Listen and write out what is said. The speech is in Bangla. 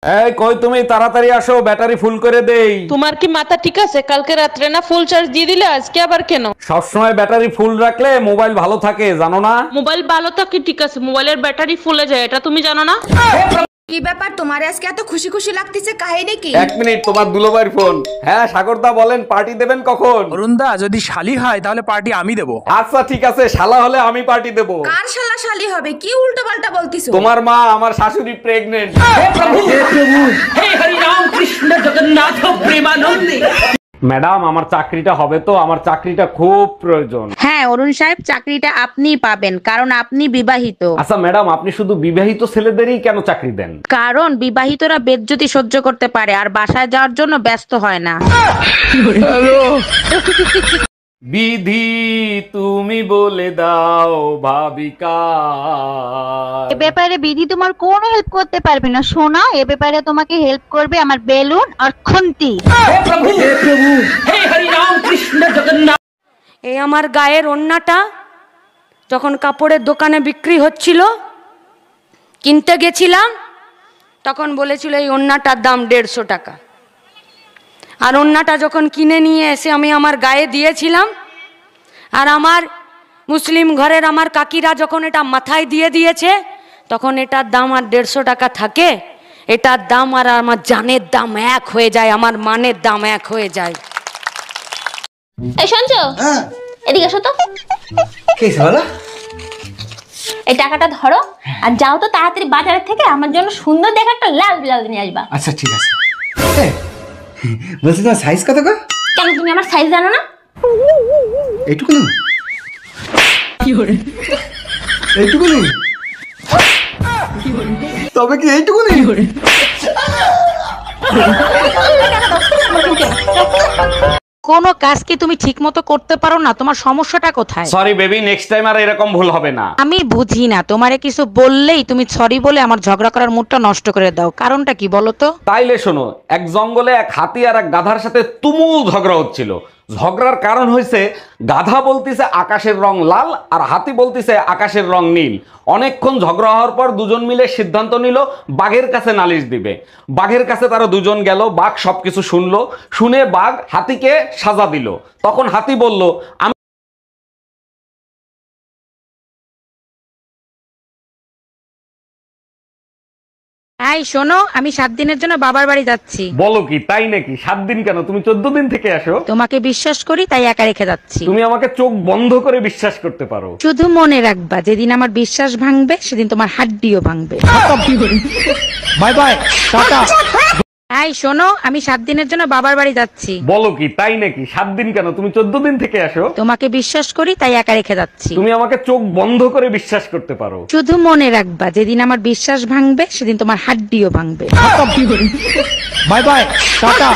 এই কই তুমি, তাড়াতাড়ি আসো, ব্যাটারি ফুল করে দেই। তোমার কি মাথা ঠিক আছে? কালকে রাত্রে না ফুল চার্জ দিয়ে দিলে, আজকে আবার কেন? সবসময় ব্যাটারি ফুল রাখলে মোবাইল ভালো থাকে, জানো না? মোবাইল ভালো থাকে ঠিক আছে, মোবাইলের ব্যাটারি ফুলে যায়, এটা তুমি জানো না? কি ব্যাপার তোমার আজকে এত খুশি খুশি লাগতেছে, কাহিনী কি? এক মিনিট, তোমার দুলোবাইর ফোন। হ্যাঁ সাগরদা বলেন, পার্টি দেবেন কখন? অরুণদা যদি শালি হয় তাহলে পার্টি আমি দেবো। আচ্ছা ঠিক আছে, শালা হলে আমি পার্টি দেব। কার শালা শালি হবে? কি উল্টো পাল্টা বলতিছো? তোমার মা, আমার শাশুড়ি প্রেগনেন্ট। ম্যাডাম আমার চাকরিটা হবে তো? আমার চাকরিটা খুব প্রয়োজন। হ্যাঁ অরুণ সাহেব, চাকরিটা আপনিই পাবেন, কারণ আপনি বিবাহিত। আচ্ছা ম্যাডাম, আপনি শুধু বিবাহিত ছেলেদেরই কেন চাকরি দেন? কারণ বিবাহিতরা বেজ্জতি সহ্য করতে পারে আর বাসায় যাওয়ার জন্য ব্যস্ত হয় না। বিধি তুমি বলে দাও ভাবিকা। এ ব্যাপারে বিধি তোমার কোনো হেল্প করতে পারবে না সোনা, এ ব্যাপারে তোমাকে হেল্প করবে আমার বেলুন আর খুন্তি। এই আমার গায়ের ওড়নাটা যখন কাপড়ের দোকানে বিক্রি হচ্ছিল, কিনতে গেছিলাম, তখন বলেছিল এই ওড়নাটার দাম 150 টাকা। আর ওড়নাটা যখন কিনে নিয়ে এসে আমি আমার গায়ে দিয়েছিলাম, আর আমার মুসলিম ঘরের আমার কাকিরা যখন এটা মাথায় দিয়ে দিয়েছে, তখন এটার দাম আর 150 টাকা থাকে, এটার দাম আর আমার জানের দাম এক হয়ে যায়, আমার মানের দাম এক হয়ে যায়। এই শুনছো? এদিকে এসো তো। এই টাকাটা ধরো আর যাও তো তাড়াতাড়ি বাজারের থেকে আমার জন্য সুন্দর দেখে একটা লাল ব্লাউজ নিয়ে আসবা। আচ্ছা ঠিক আছে। বলছি তোমার সাইজ কত গো? কেন তুমি আমার সাইজ জানো না? এইটুকু না, এইটুকু নেই, তবে কি এইটুকু নেই? কোনো কাজ কি তুমি ঠিক মতো করতে পারো না? তোমার সমস্যাটা কোথায়? সরি বেবি, নেক্সট টাইম আর এরকম ভুল হবে না। আমি বুঝি না, তোমারে কিছু বললেই তুমি সরি বলে আমার ঝগড়া করার মুডটা নষ্ট করে দাও। কারণটা কি বলো তো? তাইলে শোনো, এক জঙ্গলে এক হাতি আর এক গাধার সাথে তুমুল ঝগড়া হচ্ছিল। ঝগড়ার কারণ হয়েছে গাধা বলতিছে আকাশের রং লাল আর হাতি বলতিছে আকাশের রং নীল। অনেকক্ষণ ঝগড়া হওয়ার পর দুজন মিলে সিদ্ধান্ত নিল বাঘের কাছে নালিশ দিবে। বাঘের কাছে তারা দুজন গেল, বাঘ সবকিছু শুনলো, শুনে বাঘ হাতিকে সাজা দিল। তখন হাতি বলল, আমি এই শোনো, আমি 7 দিনের জন্য বাবার বাড়ি যাচ্ছি। বলো কি, তাই নাকি? 7 দিন কেন, তুমি 14 দিন থেকে আসো। তোমাকে বিশ্বাস করি তাই একা রেখে যাচ্ছি। তুমি আমাকে চোখ বন্ধ করে বিশ্বাস করতে পারো। শুধু মনে রাখবা, যেদিন আমার বিশ্বাস ভাঙবে সেদিন তোমার হাড্ডিও ভাঙবে। Bye bye, tata. এই শোনো, আমি 7 দিনের জন্য বাবার বাড়ি যাচ্ছি। বলো কি, তাই নাকি? 7 দিন কেন, তুমি 14 দিন থেকে আসো। তোমাকে বিশ্বাস করি তাই একা রেখে যাচ্ছি। তুমি আমাকে চোখ বন্ধ করে বিশ্বাস করতে পারো। শুধু মনে রাখবা, যেদিন আমার বিশ্বাস ভাঙবে সেদিন তোমার হাড্ডিও ভাঙবে। Bye bye, tata.